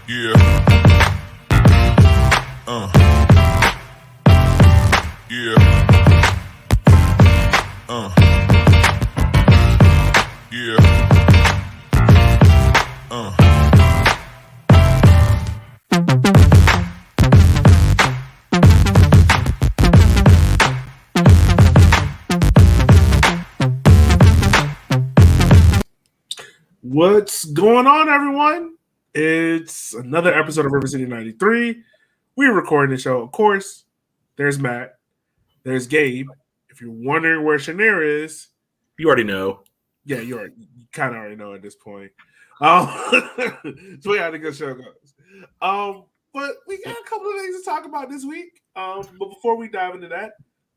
Yeah. Uh. Yeah. Yeah. What's going on, everyone? It's another episode of River City 93. We're recording the show, of course. There's Matt. There's Gabe. If you're wondering where Shanair is, you already know. Yeah, you kind of already know at this point. So we how the good show goes. But we got a couple of things to talk about this week. But before we dive into that,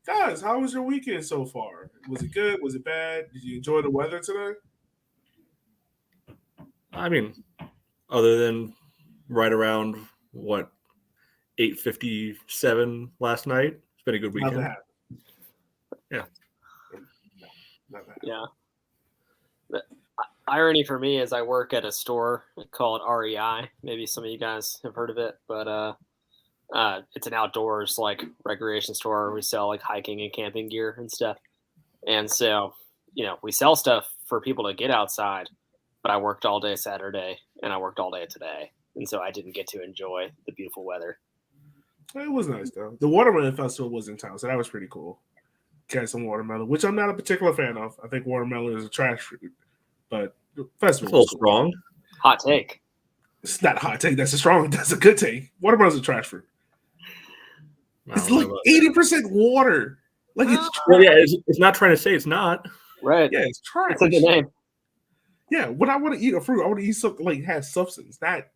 guys, how was your weekend so far? Was it good? Was it bad? Did you enjoy the weather today? I mean, other than right around 8:57 last night, it's been a good weekend. Yeah. Yeah. The irony for me is I work at a store called REI. Maybe some of you guys have heard of it, but it's an outdoors recreation store. We sell hiking and camping gear and stuff. And so, we sell stuff for people to get outside, but I worked all day Saturday and I worked all day today. And so I didn't get to enjoy the beautiful weather. It was nice though. The Watermelon Festival was in town, so that was pretty cool. Catch some watermelon, which I'm not a particular fan of. I think watermelon is a trash fruit, but the festival. It's a little strong. Hot take. It's not a hot take. That's a good take. Watermelon's a trash fruit. It's 80% water. It's well, yeah. It's not trying to say it's not. Right. Yeah, it's trash. It's a good name. Yeah, when I want to eat a fruit, I want to eat something has substance, not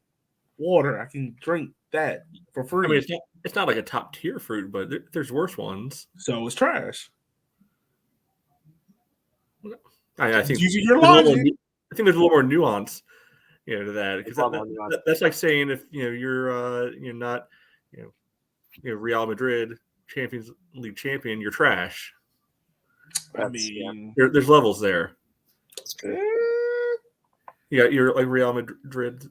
water. I can drink that for free. I mean, it's not like a top tier fruit, but there's worse ones. So it's trash. I think using your logic. I think there's a little more nuance, to that, because that's like saying if you're not Real Madrid Champions League champion, you're trash. I mean, there's levels there. That's true. You got your Real Madrid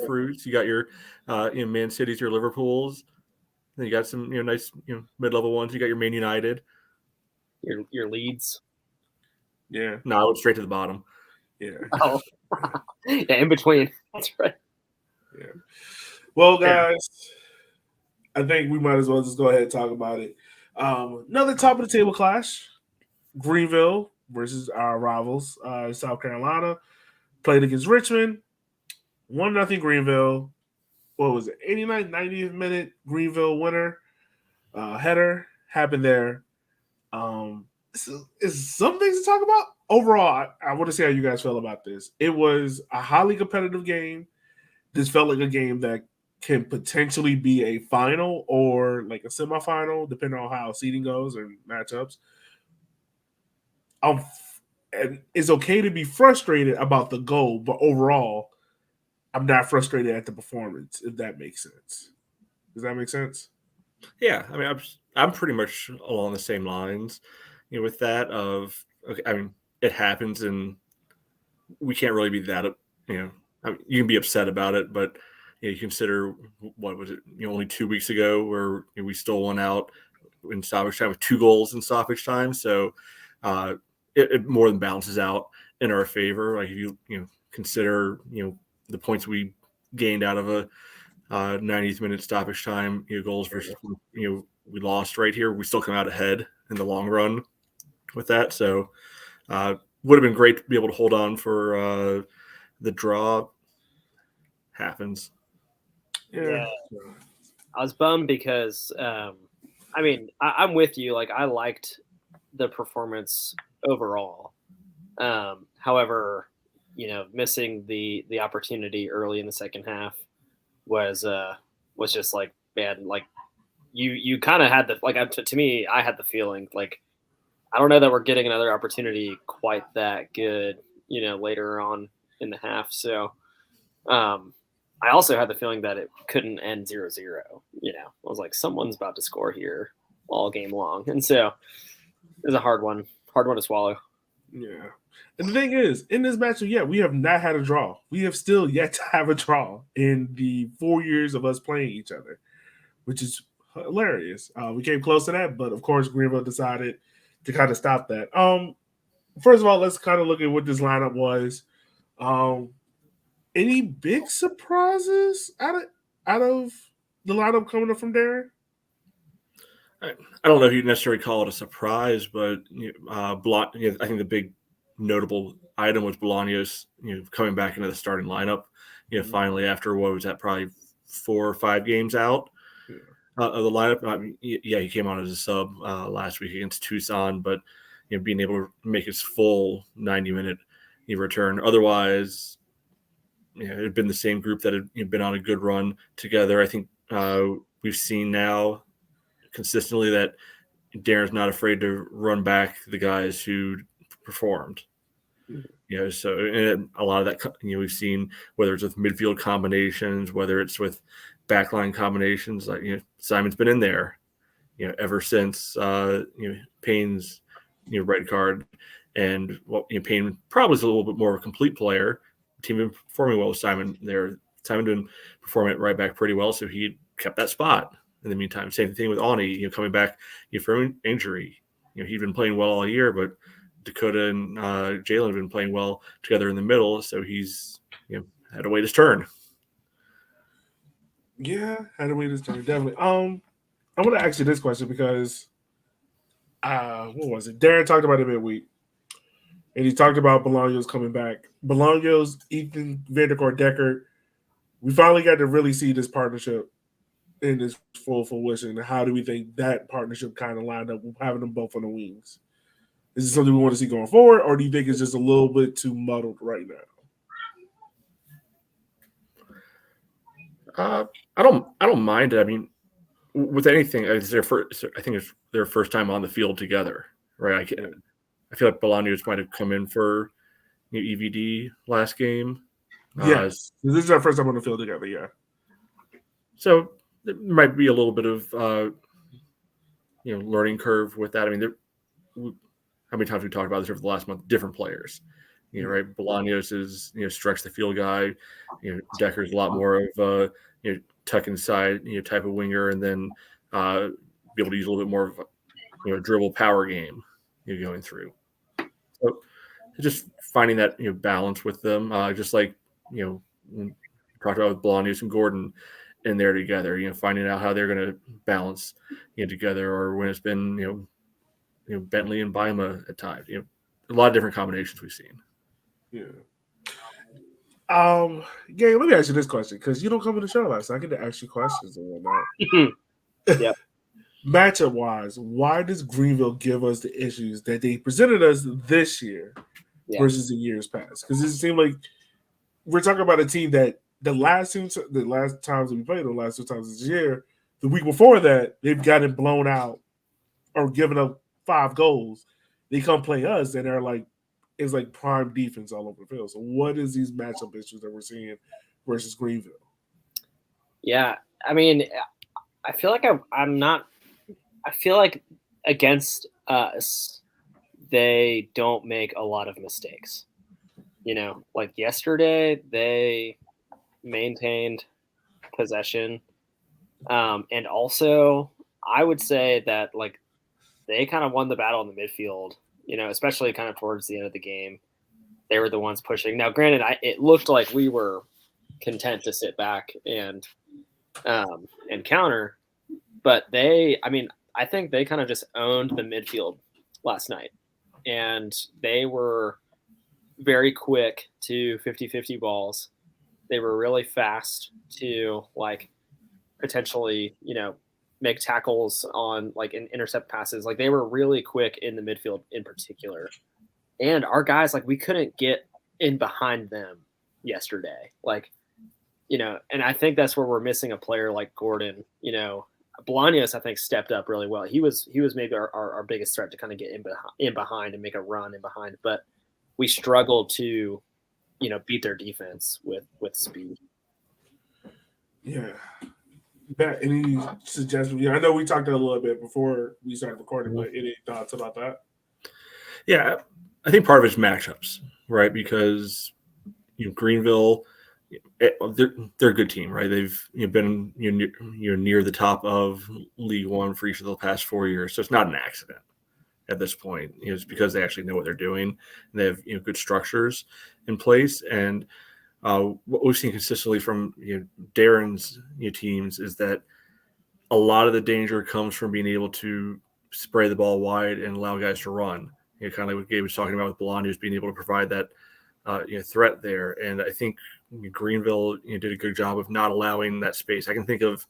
fruits. You got your Man City's, your Liverpool's. Then you got some nice mid-level ones. You got your Man United. Your Leeds. Yeah. No, I went straight to the bottom. Yeah. Oh. Yeah, in between. That's right. Yeah. Well, guys, I think we might as well just go ahead and talk about it. Another top of the table clash. Greenville versus our rivals, South Carolina, played against Richmond. 1-0 Greenville. What was it? 89th, 90th minute Greenville winner. Header happened there. Is some things to talk about. Overall, I want to see how you guys feel about this. It was a highly competitive game. This felt like a game that can potentially be a final or like a semifinal, depending on how seeding goes and matchups. And it's okay to be frustrated about the goal, but overall, I'm not frustrated at the performance, if that makes sense. Does that make sense? Yeah, I mean, I'm pretty much along the same lines, with that of, okay, I mean, it happens and we can't really be that, I mean, you can be upset about it, but you consider, what was it, only 2 weeks ago where we still won out in stoppage time with 2 goals in stoppage time. So it more than balances out in our favor. Like if you consider, the points we gained out of a 90th minute stoppage time, goals versus, we lost right here. We still come out ahead in the long run with that. So would have been great to be able to hold on for the draw. Happens. Yeah. I was bummed because, I mean, I'm with you. I liked the performance overall. However, missing the opportunity early in the second half was just bad. You kind of had to me, I had the feeling I don't know that we're getting another opportunity quite that good, later on in the half. So, I also had the feeling that it couldn't end 0-0. I was like, someone's about to score here all game long. And so it was a hard one to swallow. Yeah. And the thing is, in this matchup, we have not had a draw. We have still yet to have a draw in the 4 years of us playing each other, which is hilarious. We came close to that, but of course, Greenville decided to kind of stop that. First of all, let's kind of look at what this lineup was. Any big surprises out of the lineup coming up from Darren? I don't know if you'd necessarily call it a surprise, but I think the big notable item was Bolaños, coming back into the starting lineup. Finally after what was that, probably 4 or 5 games out of the lineup. I mean, he came on as a sub last week against Tucson, but being able to make his full 90-minute return. Otherwise, it had been the same group that had been on a good run together. I think we've seen now consistently that Darren's not afraid to run back the guys who performed. So and a lot of that, we've seen, whether it's with midfield combinations, whether it's with backline combinations, like Simon's been in there, ever since Payne's red card, and Payne probably is a little bit more of a complete player. The team been performing well with Simon there. Simon been performing right back pretty well, so he kept that spot. In the meantime, same thing with Ani, coming back from injury. He'd been playing well all year, but Dakota and Jalen have been playing well together in the middle, so he's had to wait his turn. Yeah, had to wait his turn, definitely. I'm going to ask you this question because what was it? Darren talked about it midweek, and he talked about Bolaños coming back. Bolaños, Ethan, Vandercourt, Decker. We finally got to really see this partnership in its full fruition. How do we think that partnership kind of lined up with having them both on the wings? Is it something we want to see going forward, or do you think it's just a little bit too muddled right now? I don't mind it. I mean, with anything, it's their first. I think it's their first time on the field together, right? I feel like Bolaños might have come in for EVD last game. Yes, this is our first time on the field together. Yeah. So there might be a little bit of learning curve with that. I mean, how many times we talked about this over the last month? Different players, right? Bolaños is stretch the field guy. Decker's a lot more of tuck inside type of winger, and then be able to use a little bit more of a dribble power game going through. So just finding that balance with them, just like we talked about with Bolaños and Gordon in there together. Finding out how they're going to balance together, or when it's been Bentley and Bima at times. A lot of different combinations we've seen. Yeah. Gang, let me ask you this question, because you don't come to the show last, so I get to ask you questions and whatnot. Yeah. Matchup wise, why does Greenville give us the issues that they presented us this year versus the years past? Because it seemed like we're talking about a team that the last times that we played, the last 2 times this year, the week before that, they've gotten blown out or given up 5 goals. They come play us, and they're like, it's like prime defense all over the field. So what is these matchup issues that we're seeing versus Greenville? Yeah, I mean, I feel like I'm not. I feel like against us, they don't make a lot of mistakes. Like yesterday, they maintained possession, and also I would say that like they kind of won the battle in the midfield. Especially kind of towards the end of the game, they were the ones pushing. Now, granted, it looked like we were content to sit back and counter, but I think they kind of just owned the midfield last night, and they were very quick to 50-50 balls. They were really fast to like potentially, make tackles on like intercept passes. Like they were really quick in the midfield in particular. And our guys, like we couldn't get in behind them yesterday. Like, and I think that's where we're missing a player like Gordon. Bolaños, I think, stepped up really well. He was maybe our biggest threat to kind of get in behind and make a run in behind, but we struggled to, beat their defense with speed. Yeah. Matt, any suggestions? I know we talked a little bit before we started recording, but any thoughts about that? Yeah, I think part of it's matchups, right? Because Greenville, they're a good team, right? They've been near the top of League One for each of the past 4 years, so it's not an accident at this point. It's because they actually know what they're doing, and they have good structures in place. And what we've seen consistently from Darren's teams is that a lot of the danger comes from being able to spray the ball wide and allow guys to run. Kind of like what Gabe was talking about with Bolaños being able to provide that threat there. And I think Greenville did a good job of not allowing that space. I can think of,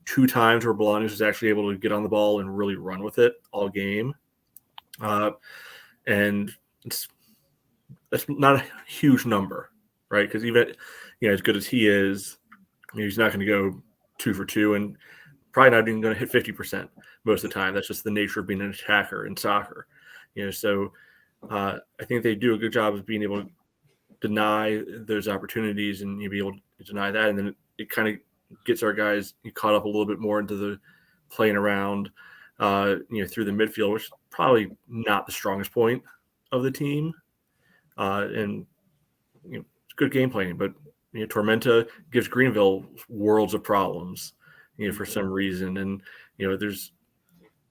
2 times where Bolaños was actually able to get on the ball and really run with it all game. And that's not a huge number, right? Because even as good as he is, he's not going to go 2 for 2 and probably not even going to hit 50% most of the time. That's just the nature of being an attacker in soccer. So I think they do a good job of being able to deny those opportunities and be able to deny that. And then it kind of gets our guys caught up a little bit more into the playing around, through the midfield, which is probably not the strongest point of the team. And it's good game planning, but Tormenta gives Greenville worlds of problems, for some reason. And there's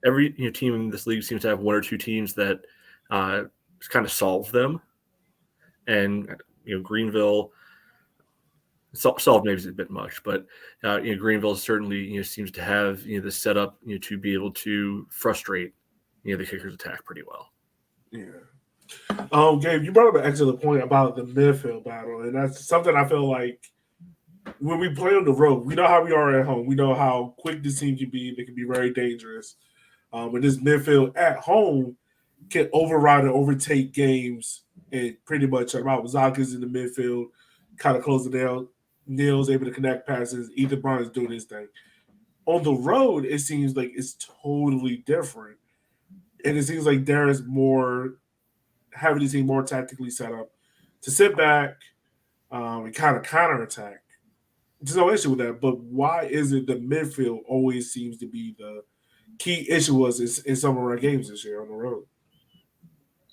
every team in this league seems to have 1 or 2 teams that kind of solve them. And Greenville solved maybe is a bit much, but Greenville certainly seems to have the setup to be able to frustrate the kicker's attack pretty well. Yeah. Gabe, you brought up an excellent point about the midfield battle, and that's something I feel like when we play on the road, we know how we are at home. We know how quick this team can be. They can be very dangerous. And this midfield at home can override and overtake games, and pretty much about Zaka's in the midfield, kind of closing down. Neil's able to connect passes. Ethan Brown is doing his thing. On the road, it seems like it's totally different. And it seems like there is more having the team more tactically set up to sit back and kind of counterattack. There's no issue with that. But why is it the midfield always seems to be the key issue was in some of our games this year on the road?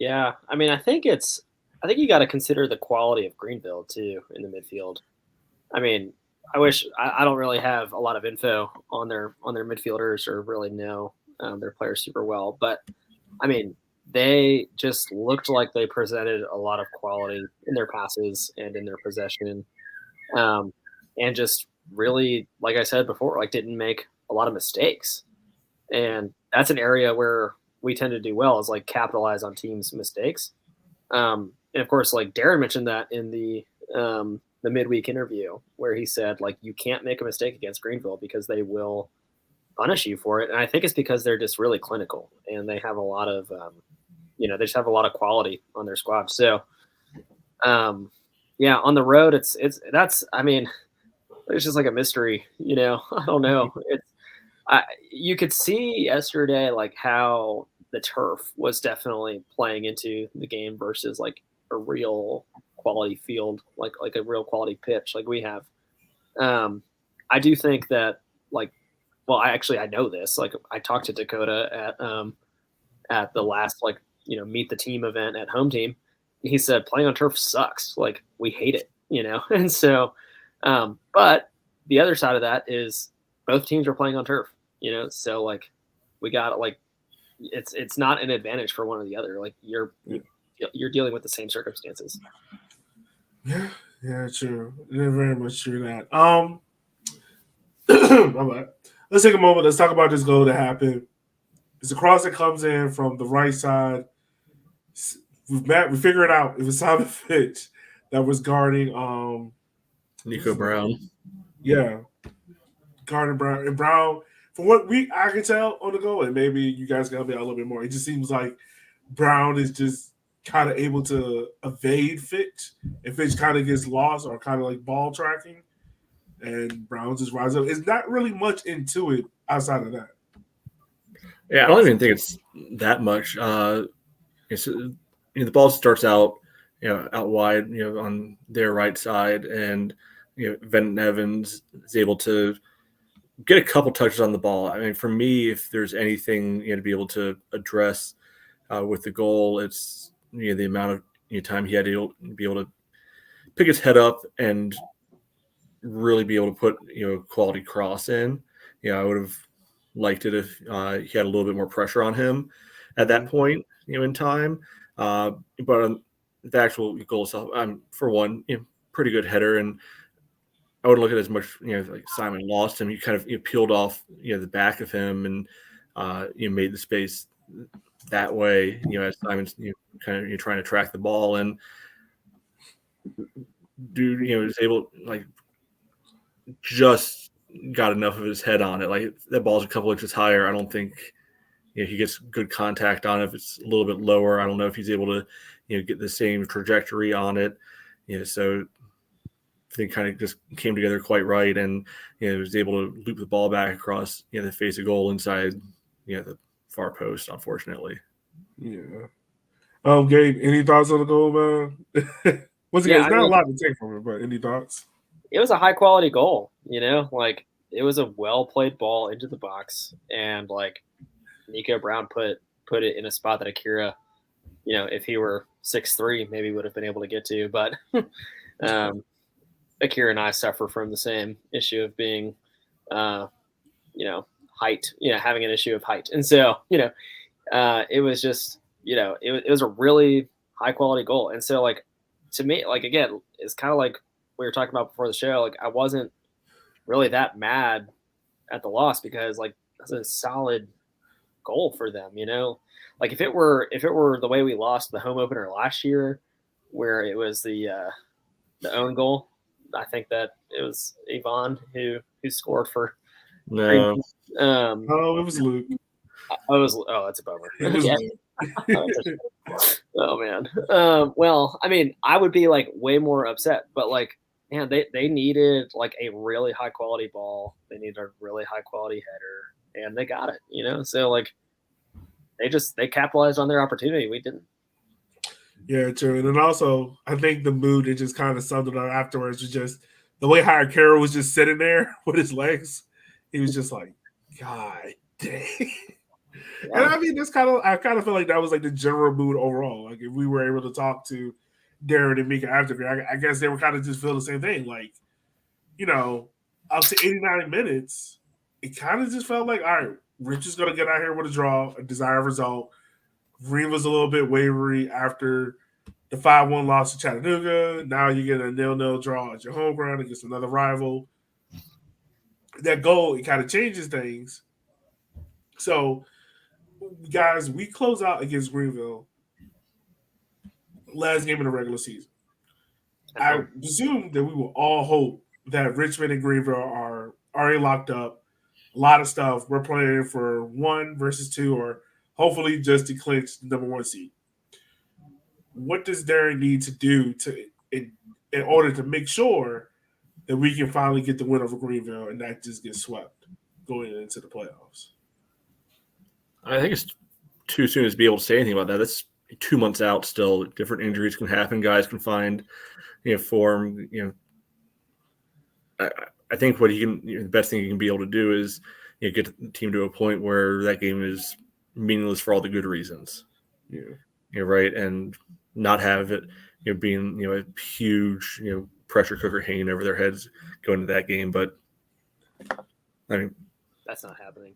Yeah. I mean, I think you got to consider the quality of Greenville too in the midfield. I mean, I don't really have a lot of info on their midfielders or really know their players super well, but I mean, they just looked like they presented a lot of quality in their passes and in their possession, and just really, like I said before, like didn't make a lot of mistakes. And that's an area where we tend to do well is like capitalize on teams' mistakes. And of course, like Darren mentioned that in the midweek interview where he said, like, you can't make a mistake against Greenville because they will punish you for it. And I think it's because they're just really clinical and they have a lot of, they just have a lot of quality on their squad. So, yeah, on the road, it's just like a mystery, I don't know. You could see yesterday, like how the turf was definitely playing into the game versus like a real quality field, like a real quality pitch like we have. I do think that I know this, like I talked to Dakota at the last meet the team event at Home Team. He said playing on turf sucks, like we hate it, and so but the other side of that is both teams are playing on turf, so like we got like it's not an advantage for one or the other, like you're dealing with the same circumstances. Yeah, true. Yeah, very much true that. Let's take a moment. Let's talk about this goal that happened. It's a cross that comes in from the right side. We figure it out. It was Simon Fitch that was guarding Nico Brown. Yeah. Guarding Brown. And Brown, from what I can tell on the goal, and maybe you guys can help me out a little bit more, it just seems like Brown is just kind of able to evade Fitch, and Fitch kind of gets lost or kind of like ball tracking, and Brown just rises up. It's not really much into it outside of that. Yeah, I don't even think it's that much. The ball starts out, out wide, on their right side, and Venton Evans is able to get a couple touches on the ball. I mean, for me, if there's anything to be able to address with the goal, it's the amount of time he had to be able to pick his head up and really be able to put quality cross in. I would have liked it if he had a little bit more pressure on him at that point, in time. But on the actual goal itself, I'm for one, pretty good header, and I would look at it as much, like Simon lost him. He kind of peeled off, the back of him, and made the space that way. As Simon's kind of trying to track the ball, and dude, is able like just got enough of his head on it. Like that ball's a couple inches higher. I don't think he gets good contact on it. If it's a little bit lower, I don't know if he's able to get the same trajectory on it. So I think kind of just came together quite right, and was able to loop the ball back across the face of goal inside the far post. Unfortunately, yeah. Gabe, any thoughts on the goal, man? Once again, it's not a lot to take from it, but any thoughts? It was a high quality goal, like it was a well played ball into the box, and like Nico Brown put it in a spot that Akira, if he were 6'3", maybe would have been able to get to, but Akira and I suffer from the same issue of being, height, having an issue of height, and so it was just, it was a really high quality goal, and so like to me, like again, it's kind of like we were talking about before the show. Like I wasn't really that mad at the loss because like that's a solid goal for them, Like if it were the way we lost the home opener last year, where it was the own goal, I think that it was Yvonne who scored for. No. It was Luke. That's a bummer. It was Luke. Oh man. Well, I mean, I would be like way more upset, but like, man, they needed like a really high quality ball. They needed a really high quality header, and they got it. So like, they capitalized on their opportunity. We didn't. Yeah, true. And then also, I think the mood it just kind of summed it up afterwards was just the way Howard Carroll was just sitting there with his legs. He was just like, God dang. Yeah. And I mean, I kind of feel like that was like the general mood overall. Like if we were able to talk to Darren and Mika after, I guess they were kind of just feel the same thing. Like, up to 89 minutes, it kind of just felt like, all right, Rich is going to get out here with a draw, a desired result. Green was a little bit wavery after the 5-1 loss to Chattanooga. Now you get a 0-0 draw at your home ground against another rival. That goal, it kind of changes things. So, guys, we close out against Greenville. Last game in the regular season. I presume that we will all hope that Richmond and Greenville are already locked up. A lot of stuff. We're playing for 1 versus 2, or hopefully just to clinch the number 1 seed. What does Darren need to do in order to make sure that we can finally get the win over Greenville and not just get swept going into the playoffs? I think it's too soon to be able to say anything about that. That's 2 months out still. Different injuries can happen. Guys can find, form. I think what the best thing he can be able to do is, get the team to a point where that game is meaningless for all the good reasons. Yeah. Right. And not have it, being, a huge, pressure cooker hanging over their heads going into that game. But I mean, that's not happening.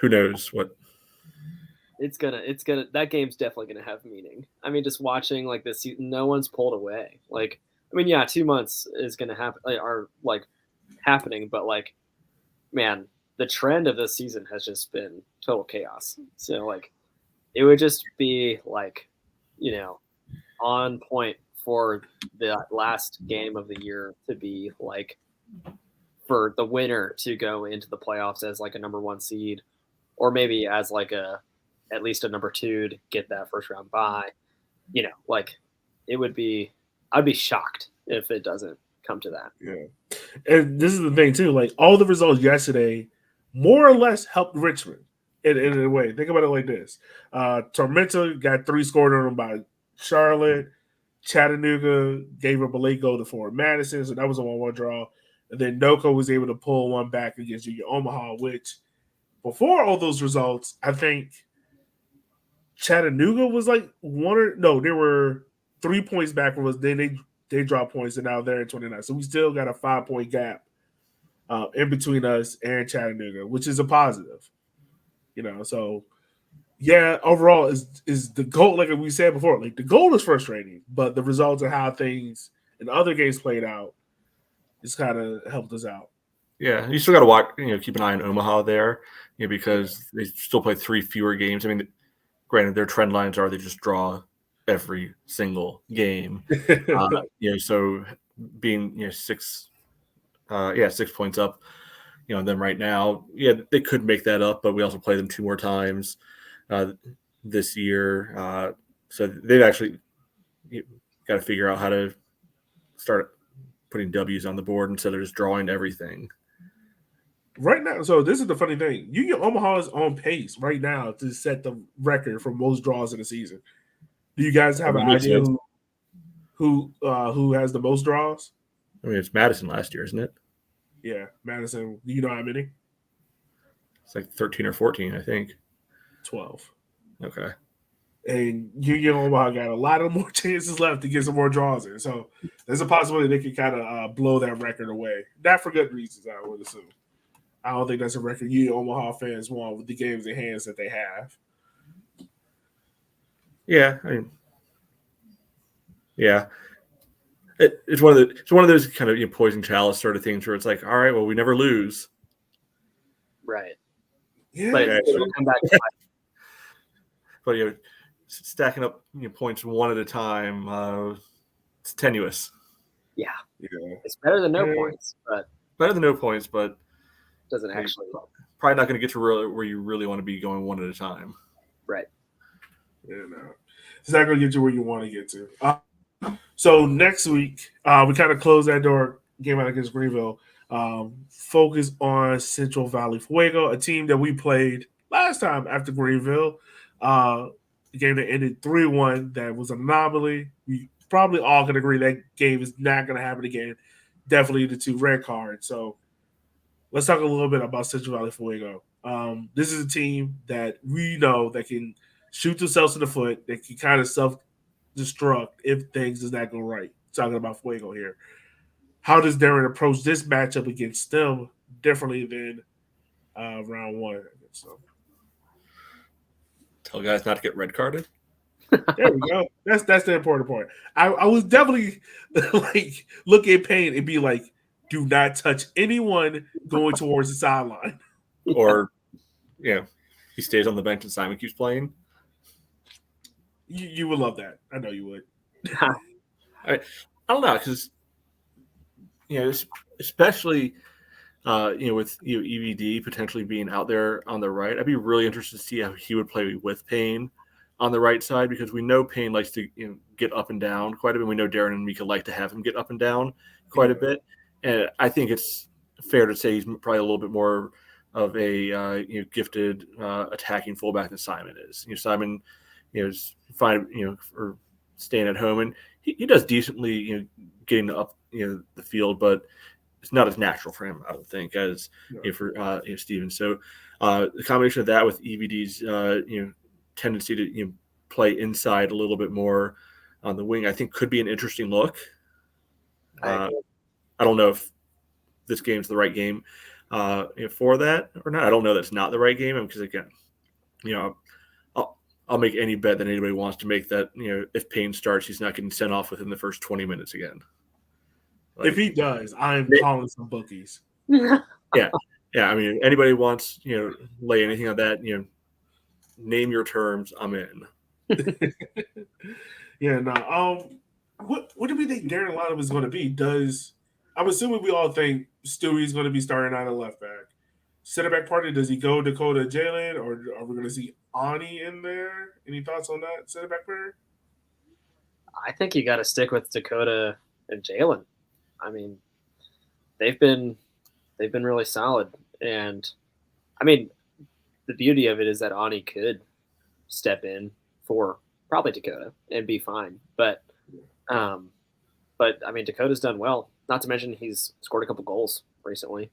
Who knows what? It's gonna. That game's definitely gonna have meaning. I mean, just watching like this, no one's pulled away. Like, I mean, yeah, 2 months is gonna happen, are like happening, but like, man, the trend of this season has just been total chaos. So like, it would just be like, on point for the last game of the year to be like, for the winner to go into the playoffs as like a number 1 seed, or maybe as like at least a number 2 to get that first round bye. Like it would be, I'd be shocked if it doesn't come to that. Yeah. And this is the thing too, like all the results yesterday more or less helped Richmond in a way. Think about it like this. Tormenta got 3 scored on them by Charlotte. Chattanooga gave up a late goal to Fort Madison, so that was a 1-1 draw. And then Noco was able to pull one back against Junior Omaha, which before all those results, I think Chattanooga was like there were 3 points back from us. Then they dropped points, and now they're at 29. So we still got a 5-point gap in between us and Chattanooga, which is a positive. So yeah, overall is the goal, like we said before, like the goal is frustrating, but the results of how things in other games played out just kind of helped us out. Yeah, you still got to watch, keep an eye on Omaha there, because they still play 3 fewer games. I mean, granted, their trend lines are they just draw every single game. So being 6 points up, them right now, they could make that up, but we also play them 2 more times this year. So they've actually got to figure out how to start putting W's on the board instead of just drawing everything. Right now, so this is the funny thing. Union Omaha is on pace right now to set the record for most draws in the season. Do you guys have an idea who has the most draws? I mean, it's Madison last year, isn't it? Yeah, Madison. Do you know how many? It's like 13 or 14, I think. 12. Okay. And Union Omaha got a lot of more chances left to get some more draws in. So there's a possibility they could kind of blow that record away. Not for good reasons, I would assume. I don't think that's a record Union Omaha fans want with the games in hands that they have. Yeah, I mean, yeah. It's one of those kind of poison chalice sort of things where it's like, all right, well, we never lose. Right. Yeah. But it'll come back to But stacking up points one at a time, it's tenuous. Yeah. It's better than no points, but better than no points, but doesn't actually probably not going to get to where you really want to be going one at a time. Right. Yeah, no. It's not going to get you where you want to get to. So next week, we kind of close that door, game out against Greenville. Focus on Central Valley Fuego, a team that we played last time after Greenville. The game that ended 3-1, that was an anomaly. We probably all can agree that game is not going to happen again. Definitely the 2 red cards. So let's talk a little bit about Central Valley Fuego. This is a team that we know that can shoot themselves in the foot, that can kind of self-destruct if things does not go right. Talking about Fuego here. How does Darren approach this matchup against them differently than round 1 against them? Tell guys not to get red carded. There we go. That's the important part. I was definitely like look at Payne and be like, do not touch anyone going towards the sideline. Or, he stays on the bench and Simon keeps playing. You would love that. I know you would. I don't know, because especially with EVD potentially being out there on the right, I'd be really interested to see how he would play with Payne on the right side, because we know Payne likes to get up and down quite a bit. We know Darren and Mika like to have him get up and down quite a bit, and I think it's fair to say he's probably a little bit more of a gifted attacking fullback than Simon is. Simon is fine for staying at home, and he does decently getting up the field, but it's not as natural for him, I don't think, as for Steven. So the combination of that with EVD's tendency to play inside a little bit more on the wing, I think could be an interesting look. I don't know if this game's the right game for that or not. I don't know that's not the right game, because again, I'll make any bet that anybody wants to make that if Payne starts, he's not getting sent off within the first 20 minutes again. If he does, I'm calling some bookies. Yeah. I mean, anybody wants lay anything on that, name your terms, I'm in. What do we think Darren Lottom is going to be? I'm assuming we all think Stewie's going to be starting out at left back. Center back party, does he go Dakota Jalen, or are we going to see Ani in there? Any thoughts on that center back pair? I think you got to stick with Dakota and Jalen. I mean, they've been really solid, and I mean, the beauty of it is that Ani could step in for probably Dakota and be fine. But I mean, Dakota's done well. Not to mention he's scored a couple goals recently.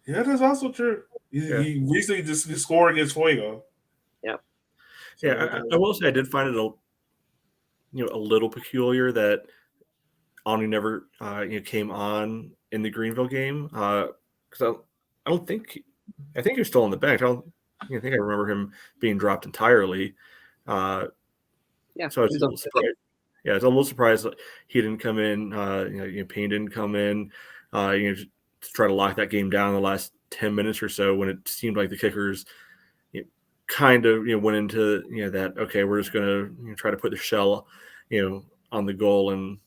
Yeah, that's also true. He recently just scored against Fuego. Yeah. Yeah, I will say I did find it a little peculiar that Omni never came on in the Greenville game because I don't think I think he was still on the bench. I think I remember him being dropped entirely. So I was a little surprised. Yeah, I was a little surprised that he didn't come in. Payne didn't come in. To try to lock that game down in the last 10 minutes or so when it seemed like the kickers kind of went into that okay, we're just going to try to put the shell on the goal and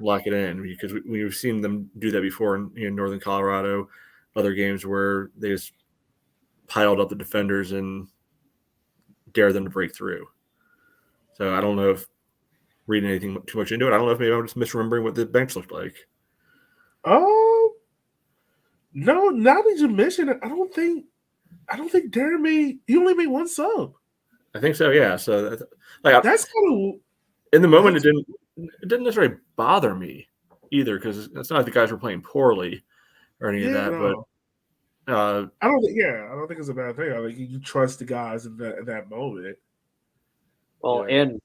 lock it in, because we've seen them do that before in Northern Colorado, other games where they just piled up the defenders and dare them to break through. So I don't know if reading anything too much into it. I don't know if maybe I'm just misremembering what the bench looked like. No, now that you mention it, I don't think Darren he only made one sub. I think so, yeah. So that's kind of in the moment. It didn't necessarily bother me either, because it's not like the guys were playing poorly or any of that. No. But I don't think it's a bad thing. I think you trust the guys in that moment. Well, and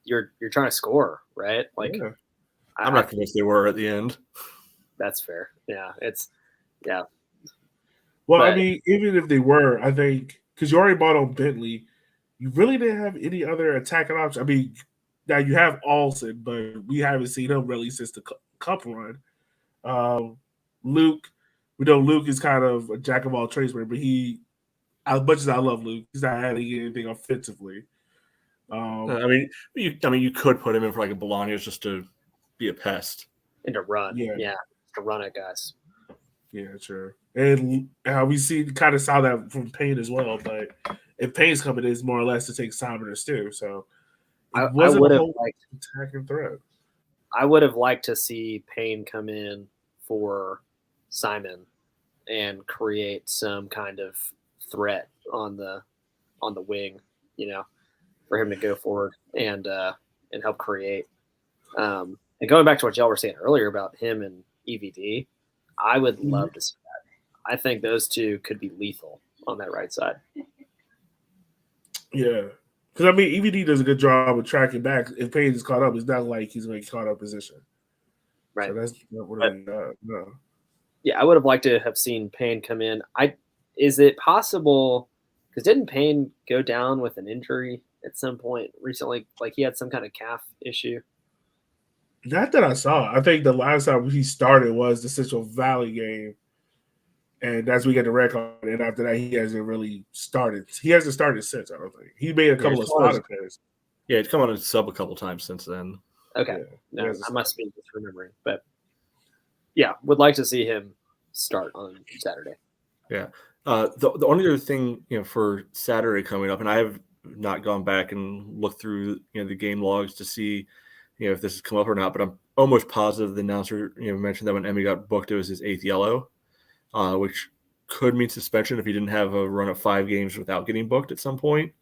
you're trying to score, right? Like, I'm not convinced they were at the end. That's fair. Yeah, Well, but, I mean, even if they were, I think because you already bought on Bentley, you really didn't have any other attacking options. I mean, now you have Olsen, but we haven't seen him really since the Cup run. Luke, we know Luke is kind of a jack of all trades, but as much as I love Luke, he's not adding anything offensively. You could put him in for like a Bolaños just to be a pest and to run, to run it, guys. Yeah, sure. And we kind of saw that from Payne as well. But if Payne's coming, it's more or less to take Simoners too. So I would have liked attacking threat. I would have liked to see Payne come in for Simon and create some kind of threat on the wing, for him to go forward and help create. And going back to what y'all were saying earlier about him and EVD, I would love to see that. I think those two could be lethal on that right side. Yeah. Because, I mean, EVD does a good job of tracking back. If Payne is caught up, it's not like he's going to get caught up position. Right. So that's not what no. Yeah, I would have liked to have seen Payne come in. Is it possible – because didn't Payne go down with an injury at some point recently? Like he had some kind of calf issue? Not that I saw. I think the last time he started was the Central Valley game, and that's when we get the red card. And after that, he hasn't really started. He hasn't started since, I don't think. He made a couple of spot appearances. Yeah, he's come on a sub a couple times since then. Okay. Yeah, no, I must be just remembering. But, yeah, would like to see him start on Saturday. Yeah. The only other thing, for Saturday coming up, and I have not gone back and looked through, the game logs to see – if this has come up or not, but I'm almost positive the announcer, mentioned that when Emmy got booked, it was his 8th yellow, which could mean suspension if he didn't have a run of 5 games without getting booked at some point.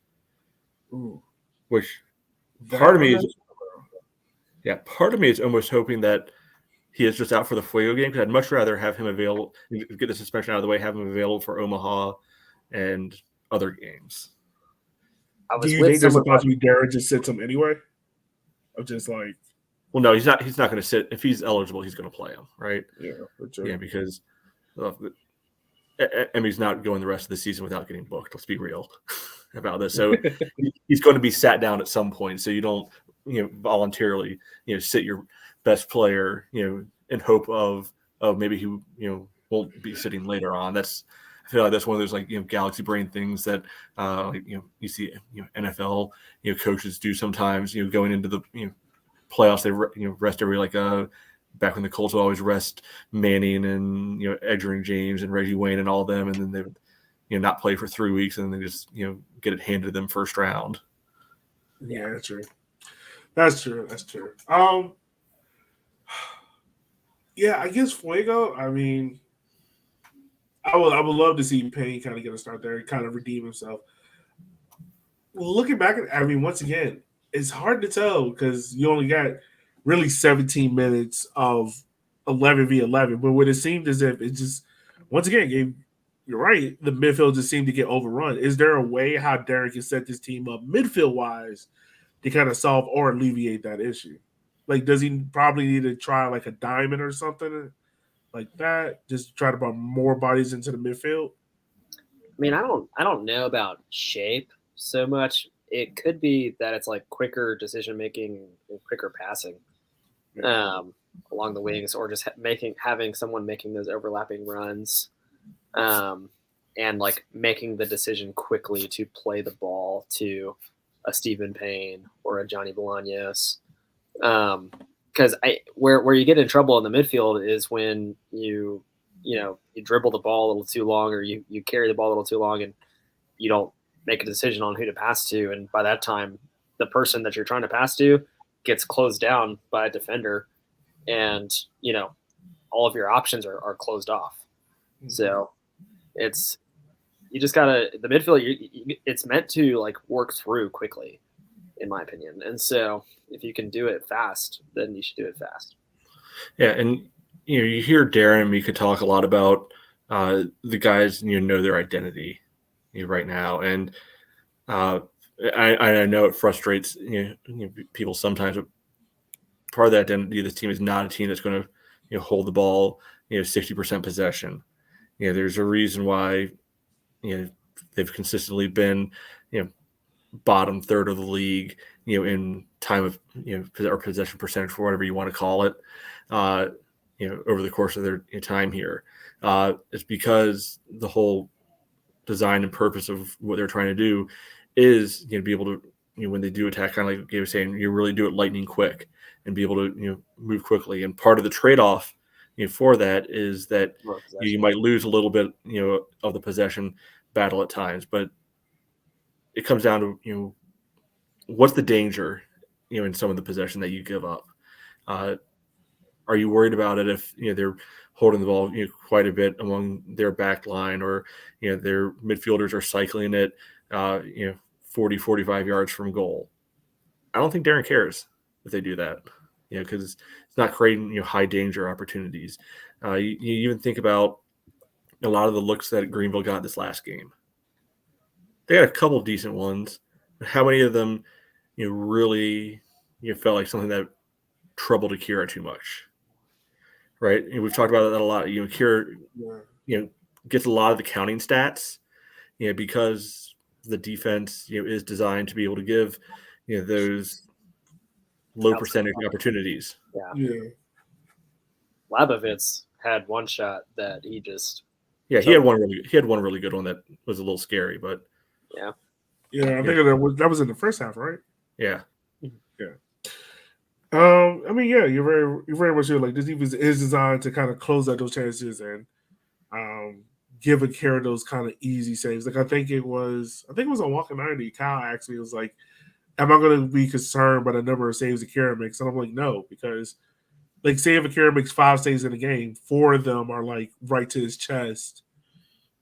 Ooh. Which part of me is almost hoping that he is just out for the Fuego game, because I'd much rather have him available, get the suspension out of the way, have him available for Omaha and other games. Do you think there's a possibility Darren just sits him anyway? Of just like, well, no, he's not going to sit. If he's eligible, he's going to play him, right? Yeah, for sure. Yeah, because Emmy's not going the rest of the season without getting booked. Let's be real about this. So he's going to be sat down at some point. So you don't, voluntarily, sit your best player, in hope of maybe he, won't be sitting later on. I feel like that's one of those galaxy brain things that you see NFL coaches do sometimes. Going into the playoffs, they rest every back when the Colts would always rest Manning and Edgerrin James and Reggie Wayne and all them, and then they would not play for 3 weeks, and then they just get it handed to them first round. Yeah, that's true. That's true. Yeah, I guess Fuego. I mean, I would love to see Payne kind of get a start there and kind of redeem himself. Looking back once again, it's hard to tell because you only got really 17 minutes of 11v11, but what it seemed as if it just once again gave you're right. The midfield just seemed to get overrun. Is there a way how Darren can set this team up midfield wise to kind of solve or alleviate that issue? Like, does he probably need to try like a diamond or something like that? Just try to put more bodies into the midfield. I mean, I don't know about shape so much. It could be that it's like quicker decision making and quicker passing along the wings, or just having someone making those overlapping runs, and like making the decision quickly to play the ball to a Stephen Payne or a Johnny Bolaños. Because where you get in trouble in the midfield is when you dribble the ball a little too long, or you carry the ball a little too long, and you don't make a decision on who to pass to. And by that time, the person that you're trying to pass to gets closed down by a defender, and all of your options are closed off. Mm-hmm. So you just gotta, the midfield, it's meant to like work through quickly, in my opinion. And so if you can do it fast, then you should do it fast. Yeah, and you hear Darren. We could talk a lot about the guys know their identity right now, and I know it frustrates people sometimes. But part of the identity of this team is not a team that's going to hold the ball 60% possession. There's a reason why they've consistently been bottom third of the league in time of or possession percentage, for whatever you want to call it, over the course of their time here. It's because the whole design and purpose of what they're trying to do is be able to when they do attack, kind of like Gabe was saying, you really do it lightning quick and be able to move quickly. And part of the trade-off for that is that you might lose a little bit of the possession battle at times, but it comes down to what's the danger in some of the possession that you give up. Are you worried about it if they're holding the ball quite a bit among their back line, or their midfielders are cycling it 40, 45 yards from goal? I don't think Darren cares if they do that, because it's not creating high danger opportunities. You even think about a lot of the looks that Greenville got this last game. They had a couple of decent ones, but how many of them really felt like something that troubled Akira too much? Right, and we've talked about that a lot. Akira, gets a lot of the counting stats, because the defense, is designed to be able to give, those low percentage opportunities. Yeah. Labovitz had one shot that he just. Yeah, he had one really good one that was a little scary, but. Yeah. I think that was in the first half, right? Yeah. Yeah. I mean, yeah, you're very much like this defense is designed to kind of close out those chances and give Akira those kind of easy saves. Like I think it was on Walking 90. Kyle actually was like, "Am I going to be concerned by the number of saves Akira makes?" And I'm like, "No," because like say if Akira makes 5 saves in a game, 4 of them are like right to his chest,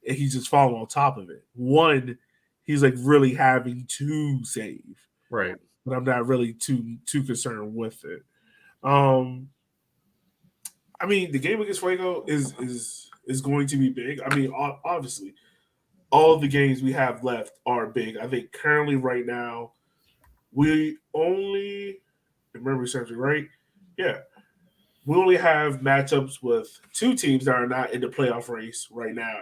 and he's just falling on top of it. One, he's like really having to save, right? But I'm not really too concerned with it. I mean, the game against Fuego is going to be big. I mean, obviously, all of the games we have left are big. I think currently right now, we only, if memory serves me right, yeah, we only have matchups with 2 teams that are not in the playoff race right now.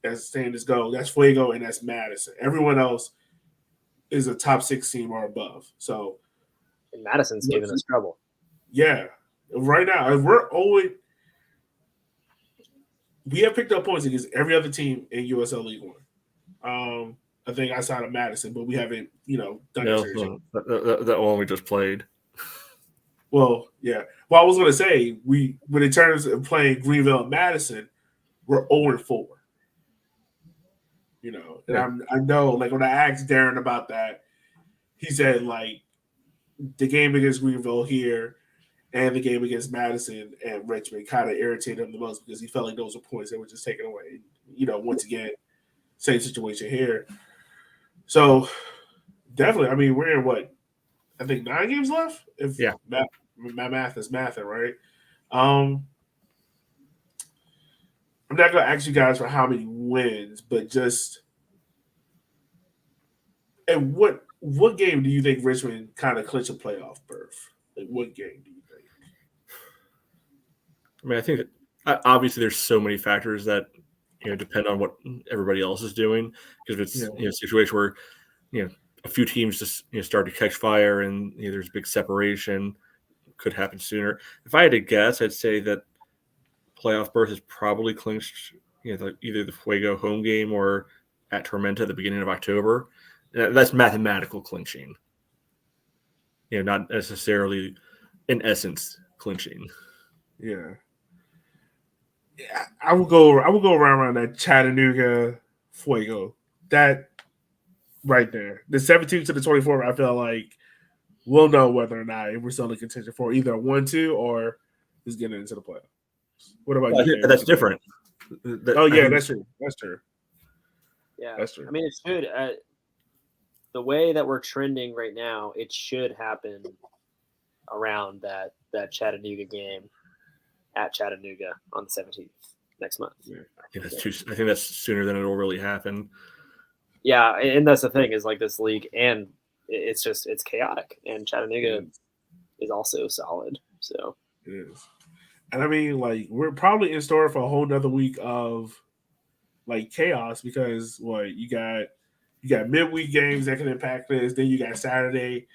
As standards go, that's Fuego and that's Madison. Everyone else is a top 6 team or above. So and Madison's giving us trouble. Yeah. Right now, we have picked up points against every other team in USL League One. I think outside of Madison, but we haven't, done that one we just played. Well, yeah. Well, I was gonna say when in terms of playing Greenville and Madison, we're 0-4. And I know, like when I asked Darren about that, he said like the game against Greenville here and the game against Madison and Richmond kind of irritated him the most because he felt like those were points that were just taken away. Once again, same situation here. So definitely, I mean, we're in what? I think 9 games left. If my math is mathing, right? I'm not gonna ask you guys for how many wins, but just and what game do you think Richmond kind of clinch a playoff berth? Like what game do you think? I mean, I think that obviously there's so many factors that depend on what everybody else is doing. Because if it's a situation where a few teams just start to catch fire and there's big separation, could happen sooner. If I had to guess, I'd say that playoff berth is probably clinched either the Fuego home game or at Tormenta at the beginning of October. That's mathematical clinching. Not necessarily in essence clinching. Yeah. I would go around that Chattanooga Fuego. That right there. The 17th to the 24th, I feel like we'll know whether or not if we're still in contention for either 1-2 or just getting into the playoffs. What about you? That's different. That's true. That's true. Yeah. That's true. I mean, it should. The way that we're trending right now, it should happen around that Chattanooga game at Chattanooga on the 17th next month. Yeah. I think that's sooner than it'll really happen. Yeah, and that's the thing is like this league, and it's chaotic, and Chattanooga is also solid. So it is, and I mean, like we're probably in store for a whole nother week of like chaos because you got midweek games that can impact this. Then you got Saturday,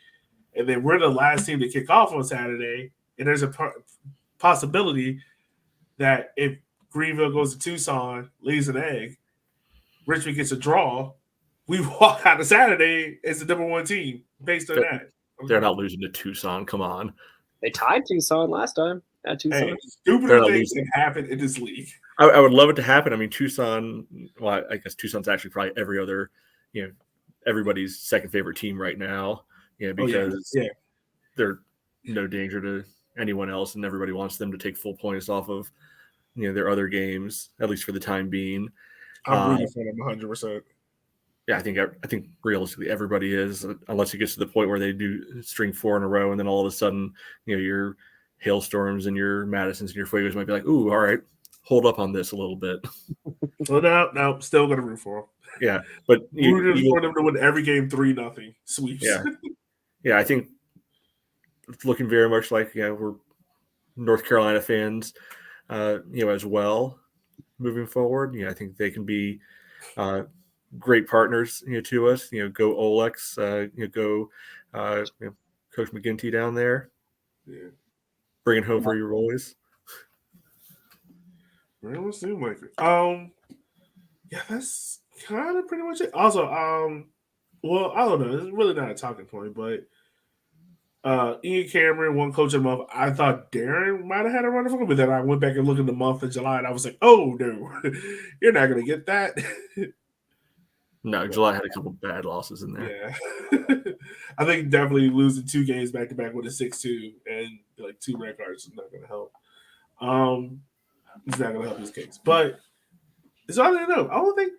and then we're the last team to kick off on Saturday, and there's a possibility that if Greenville goes to Tucson, lays an egg, Richmond gets a draw, we walk out of Saturday as the number one team based on that. They're not losing to Tucson. Come on. They tied Tucson last time at Tucson. Hey, stupider things can happen in this league. I would love it to happen. I mean, Tucson, well, I guess Tucson's actually probably every other, everybody's second favorite team right now, because they're no danger to anyone else, and everybody wants them to take full points off of their other games, at least for the time being. I'm rooting for them 100%. Yeah, I think realistically everybody is, unless it gets to the point where they do string 4 in a row, and then all of a sudden your Hailstorms and your Madisons and your Fuegos might be like, ooh, all right, hold up on this a little bit. Well, no, still gonna root for them. Yeah, but rooting for them to win every game 3-0 sweeps. Yeah, I think it's looking very much like we're North Carolina fans, as well moving forward. I think they can be great partners, to us. Go Olex, go Coach McGinty down there. Yeah, bring it home for your boys. Very much seem like it. Yeah, that's kind of pretty much it. Also, well, I don't know. It's really not a talking point, but Ian Cameron, one coach of the month. I thought Darren might have had a run for him, but then I went back and looked at the month of July, and I was like, "Oh no, you're not going to get that." No, July had a couple bad losses in there. Yeah, I think definitely losing 2 games back to back with a 6-2 and like 2 red cards is not going to help. It's not going to help his case, but it's all I know. I don't think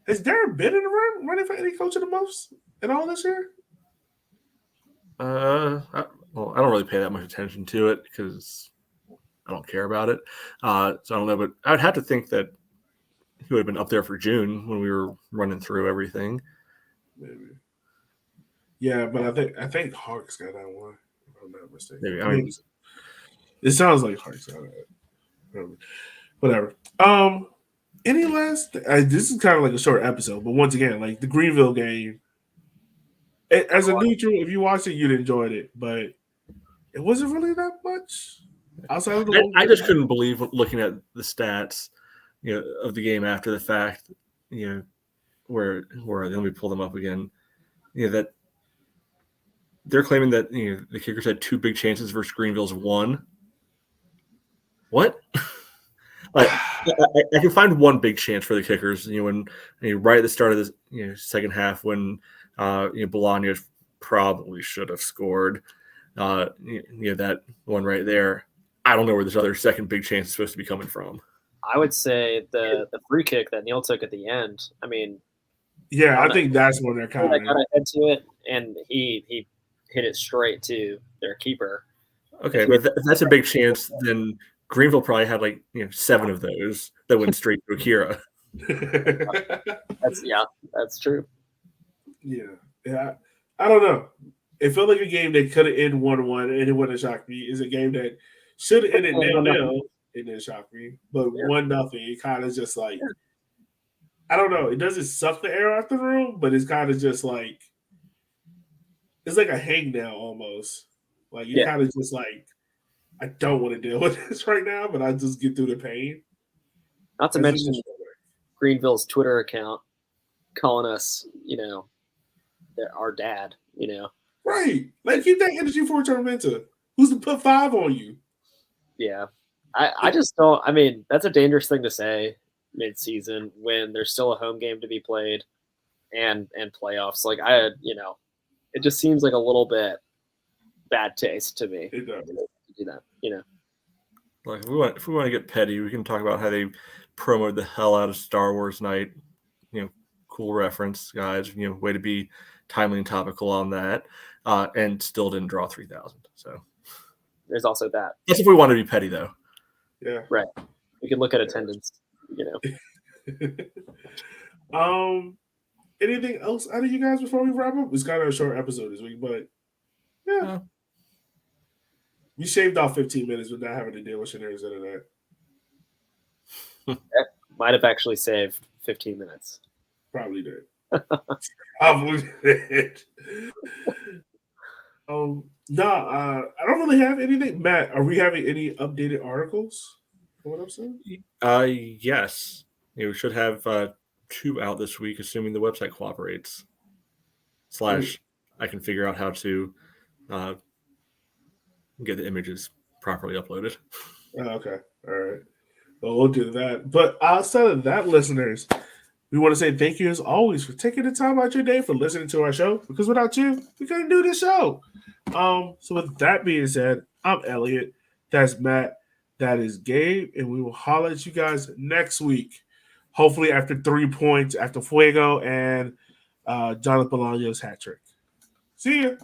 has Darren been in the running for any coach of the months in all this year. I don't really pay that much attention to it because I don't care about it. So I don't know, but I would have to think that he would have been up there for June when we were running through everything. Maybe. Yeah, but I think Hawks got that one. If I'm not mistaken. Maybe. I mean, it sounds like Hawks got it. Whatever. Any last? This is kind of like a short episode, but once again, like the Greenville game. As a neutral, if you watched it, you'd enjoyed it, but it wasn't really that much outside of the. I just couldn't believe looking at the stats, of the game after the fact, where let me pull them up again, that they're claiming that the Kickers had 2 big chances versus Greenville's 1. What? Like I can find 1 big chance for the Kickers, when right at the start of the second half when Bolaños probably should have scored that one right there. I don't know where this other second big chance is supposed to be coming from. I would say the free kick that Neil took at the end. I mean, yeah, I think that's when they're kind of got ahead to it, and he hit it straight to their keeper. Okay, but if that's a big chance, then Greenville probably had 7 of those that went straight to Akira. That's true. Yeah. I don't know. It felt like a game that could have ended 1-1, and it wouldn't shock me. It's a game that should have ended 0-0, and didn't shock me. But 1-0, it kind of just like, I don't know. It doesn't suck the air out the room, but it's kind of just like, it's like a hangnail almost. Like, you kind of just like, I don't want to deal with this right now, but I just get through the pain. Not to mention Greenville's Twitter account calling us, our dad, Right. Like, keep that energy for a Tormenta. Who's to put 5 on you? Yeah. I just don't, that's a dangerous thing to say mid-season when there's still a home game to be played and playoffs. Like, it just seems like a little bit bad taste to me. It does. To do that, Like, if we want to get petty, we can talk about how they promoted the hell out of Star Wars Night. Cool reference, guys. Way to be timely and topical on that. And still didn't draw 3,000. So there's also that. That's if we want to be petty, though. Yeah. Right. We can look at attendance. Anything else out of you guys before we wrap up? It's kind of a short episode this week, but yeah. We shaved off 15 minutes without having to deal with Shanae's internet. That might have actually saved 15 minutes. Probably did. Probably did. I don't really have anything. Matt, are we having any updated articles for what I'm saying? Yes. We should have 2 out this week, assuming the website cooperates. / I can figure out how to get the images properly uploaded. Okay. All right. Well, we'll do that. But outside of that, listeners, we want to say thank you as always for taking the time out your day for listening to our show, because without you, we couldn't do this show. So with that being said, I'm Elliot. That's Matt. That is Gabe. And we will holler at you guys next week. Hopefully after 3 points, after Fuego and Jonathan Bolaño's hat trick. See ya.